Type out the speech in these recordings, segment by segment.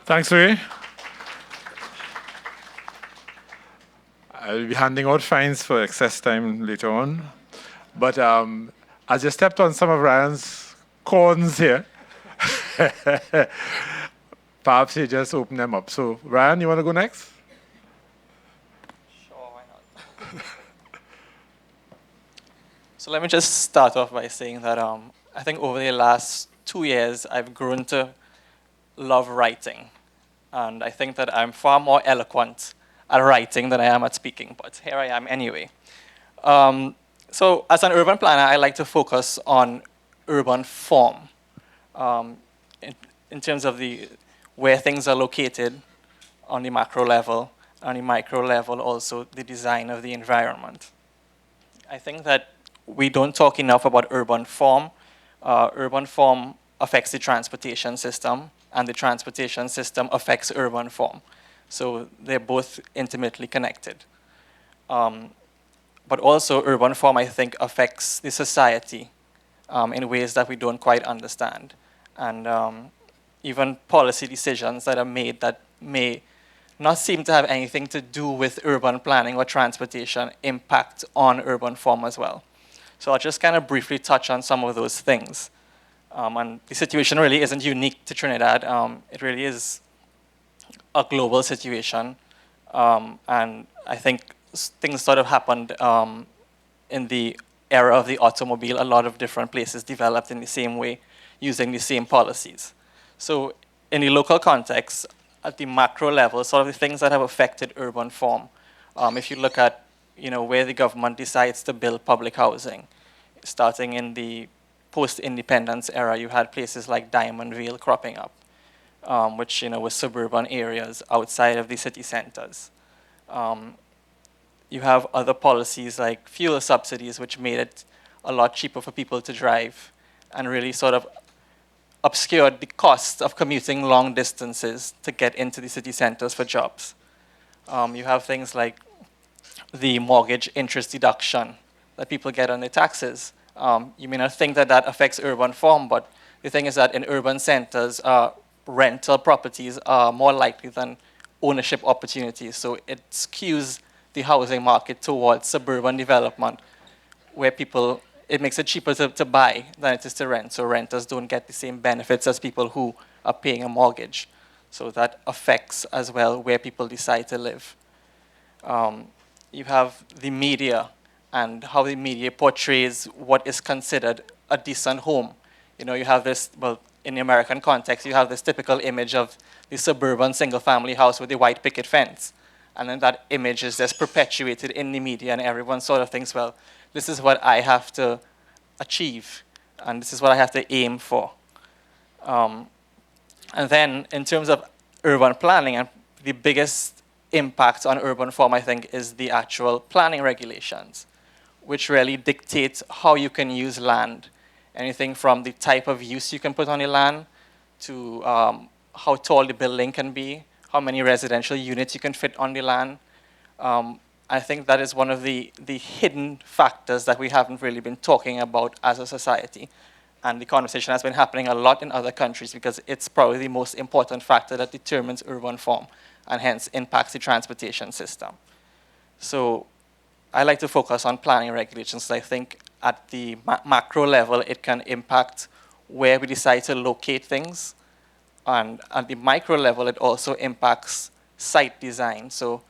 Thanks, Ray. I'll be handing out fines for excess time later on. But as you stepped on some of Ryan's corns here, perhaps you just open them up. So, Ryan, you want to go next? Sure, why not? So let me just start off by saying that I think over the last 2 years, I've grown to love writing. And I think that I'm far more eloquent at writing than I am at speaking, but here I am anyway. So as an urban planner, I like to focus on urban form in terms of where things are located on the macro level, on the micro level, also the design of the environment. I think that we don't talk enough about urban form. Urban form affects the transportation system, and the transportation system affects urban form. So they're both intimately connected. But also urban form, I think, affects the society in ways that we don't quite understand. And even policy decisions that are made that may not seem to have anything to do with urban planning or transportation impact on urban form as well. So I'll just kind of briefly touch on some of those things. And the situation really isn't unique to Trinidad. It really is a global situation. And I think things sort of happened in the era of the automobile. A lot of different places developed in the same way, using the same policies. So in the local context, at the macro level, sort of the things that have affected urban form. If you look at where the government decides to build public housing, starting in the post-independence era, you had places like Diamond Vale cropping up, which were suburban areas outside of the city centers. You have other policies like fuel subsidies, which made it a lot cheaper for people to drive and really sort of obscured the cost of commuting long distances to get into the city centers for jobs. You have things like the mortgage interest deduction that people get on their taxes. You may not think that that affects urban form, but the thing is that in urban centers, rental properties are more likely than ownership opportunities. So it skews the housing market towards suburban development, where it makes it cheaper to buy than it is to rent. So renters don't get the same benefits as people who are paying a mortgage. So that affects as well where people decide to live. You have the media and how the media portrays what is considered a decent home. You have this, well, in the American context, you have this typical image of the suburban single-family house with the white picket fence. And then that image is just perpetuated in the media, and everyone sort of thinks, well, this is what I have to achieve, and this is what I have to aim for. And then in terms of urban planning, and the biggest impact on urban form, I think, is the actual planning regulations, which really dictate how you can use land. Anything from the type of use you can put on your land to how tall the building can be, how many residential units you can fit on the land. I think that is one of the hidden factors that we haven't really been talking about as a society. And the conversation has been happening a lot in other countries because it's probably the most important factor that determines urban form and hence impacts the transportation system. So I like to focus on planning regulations. I think at the macro level, it can impact where we decide to locate things. And at the micro level, it also impacts site design. So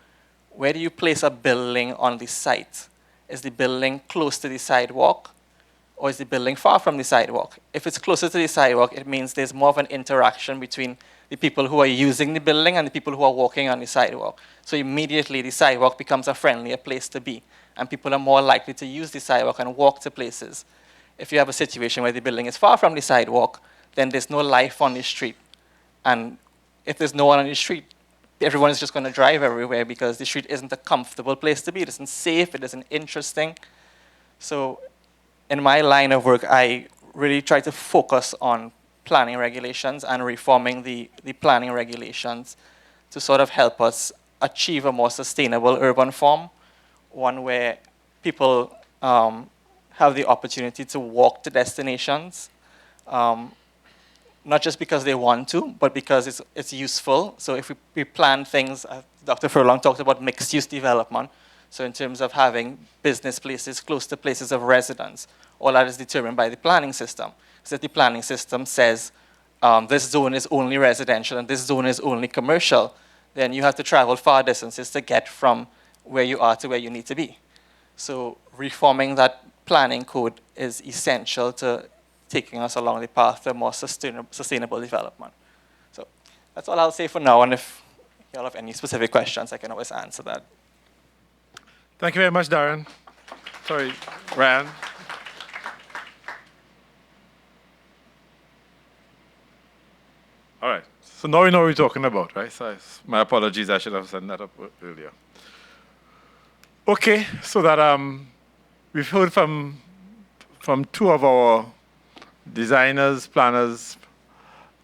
where do you place a building on the site? Is the building close to the sidewalk, or is the building far from the sidewalk? If it's closer to the sidewalk, it means there's more of an interaction between the people who are using the building and the people who are walking on the sidewalk. So immediately the sidewalk becomes a friendlier place to be, and people are more likely to use the sidewalk and walk to places. If you have a situation where the building is far from the sidewalk, then there's no life on the street. And if there's no one on the street, everyone is just going to drive everywhere because the street isn't a comfortable place to be. It isn't safe. It isn't interesting. So in my line of work, I really try to focus on planning regulations and reforming the planning regulations to sort of help us achieve a more sustainable urban form, one where people have the opportunity to walk to destinations, not just because they want to, but because it's useful. So if we plan things, Dr. Furlonge talked about mixed-use development. So in terms of having business places close to places of residence, all that is determined by the planning system. So if the planning system says this zone is only residential and this zone is only commercial, then you have to travel far distances to get from where you are to where you need to be. So reforming that planning code is essential to taking us along the path to more sustainable development. So that's all I'll say for now, and if you all have any specific questions, I can always answer that. Thank you very much, Darren. Sorry, Ryan. All right, so now we know what we're talking about, right? So my apologies, I should have set that up earlier. Okay, so that we've heard from two of our designers, planners.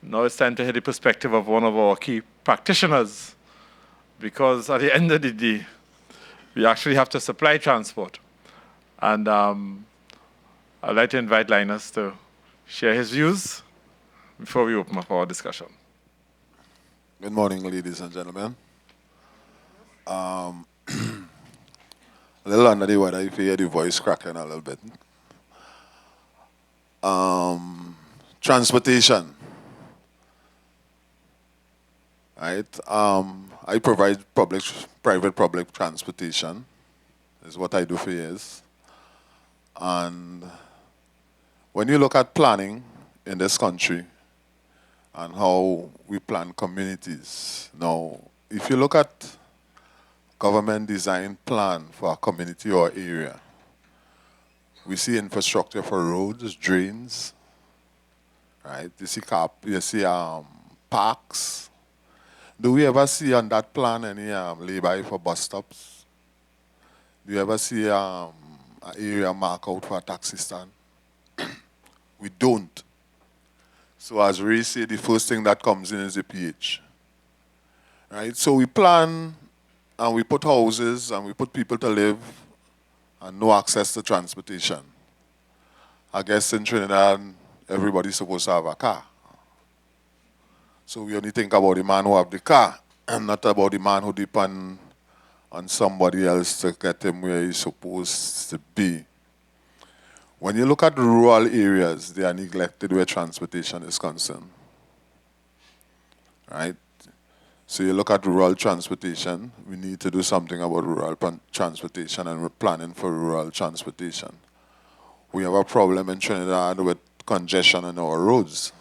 Now it's time to hear the perspective of one of our key practitioners, because at the end of the day, we actually have to supply transport. And I'd like to invite Linus to share his views before we open up our discussion. Good morning, ladies and gentlemen. A little under the weather, if you hear the voice cracking a little bit. Transportation. Right? I provide private-public transportation. Is what I do for years. And when you look at planning in this country and how we plan communities, now, if you look at government design plan for a community or area, we see infrastructure for roads, drains, right? You see parks. Do we ever see on that plan any lay-by for bus stops? Do you ever see an area marked out for a taxi stand? We don't. So as Ray said, the first thing that comes in is the pH. Right? So we plan and we put houses and we put people to live and no access to transportation. I guess in Trinidad, everybody's supposed to have a car. So we only think about the man who have the car and not about the man who depend on somebody else to get him where he's supposed to be. When you look at rural areas, they are neglected where transportation is concerned. Right? So you look at rural transportation, we need to do something about rural transportation, and we're planning for rural transportation. We have a problem in Trinidad with congestion on our roads.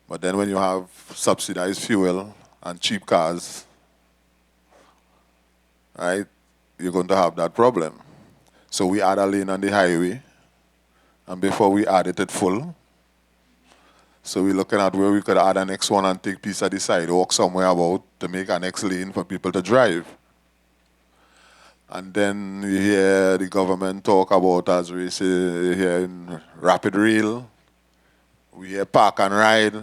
But then when you have subsidized fuel and cheap cars, right, you're going to have that problem. So we add a lane on the highway, and before we add it, it's full. So we're looking at where we could add an next one and take piece of the sidewalk somewhere about to make a next lane for people to drive. And then you hear the government talk about, as we say here in rapid rail, we hear park and ride.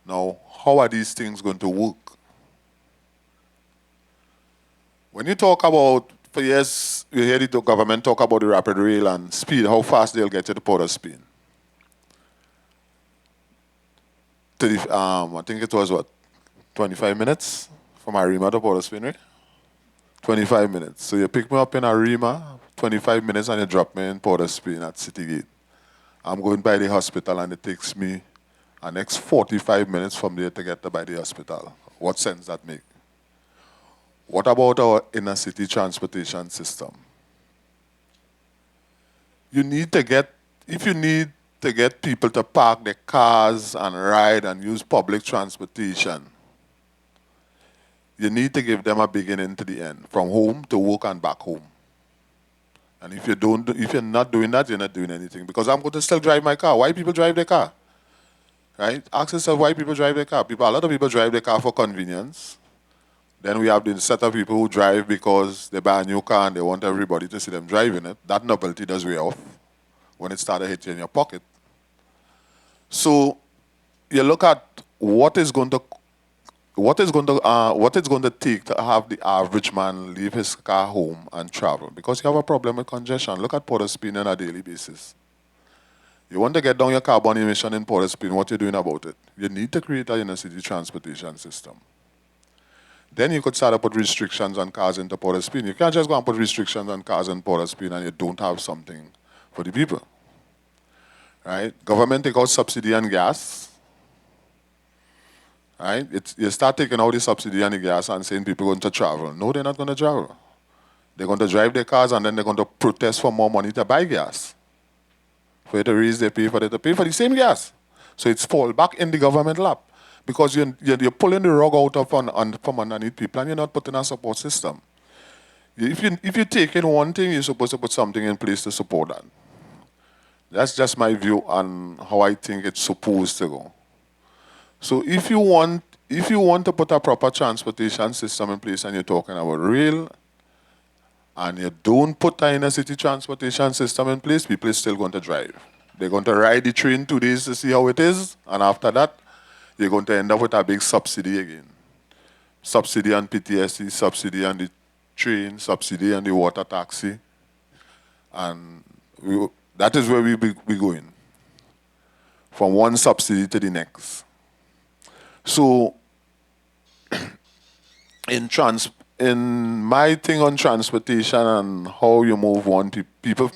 Now, how are these things going to work? When you talk about, for years, you hear the government talk about the rapid rail and speed, how fast they'll get to the Port of Spain. I think it was, 25 minutes from Arima to Port of Spain, right? 25 minutes. So you pick me up in Arima, 25 minutes, and you drop me in Port of Spain at City Gate. I'm going by the hospital, and it takes me the next 45 minutes from there to get to by the hospital. What sense that make? What about our inner city transportation system? You need to get, if you need to get people to park their cars and ride and use public transportation, you need to give them a beginning to the end, from home to work and back home. And if you're not doing that, you're not doing anything. Because I'm going to still drive my car. Why people drive their car? Right? Ask yourself why people drive their car. A lot of people drive their car for convenience. Then we have the set of people who drive because they buy a new car and they want everybody to see them driving it. That novelty does wear off when it started hitting in your pocket. So you look at what it's going to take to have the average man leave his car home and travel, because you have a problem with congestion. Look at Port of Spain on a daily basis. You want to get down your carbon emission in Port of Spain, what you're doing about it? You need to create a inner city transportation system. Then you could start to put restrictions on cars into Port of Spain. You can't just go and put restrictions on cars in Port of Spain and you don't have something for the people. Right? Government take out subsidy on gas. Right? You start taking out the subsidy on the gas and saying people are going to travel. No, they're not going to travel. They're going to drive their cars and then they're going to protest for more money to buy gas. For you to raise their pay for them to pay for the same gas. So it's fall back in the government lap. Because you're pulling the rug out of from underneath people and you're not putting a support system. If you take in one thing, you're supposed to put something in place to support that. That's just my view on how I think it's supposed to go. So if you want to put a proper transportation system in place and you're talking about rail, and you don't put an inner city transportation system in place, people are still going to drive. They're going to ride the train 2 days to see how it is, and after that, you're going to end up with a big subsidy again. Subsidy on PTSD, subsidy on the train, subsidy on the water taxi. And that is where we're going. From one subsidy to the next. So, in my thing on transportation and how you move on, people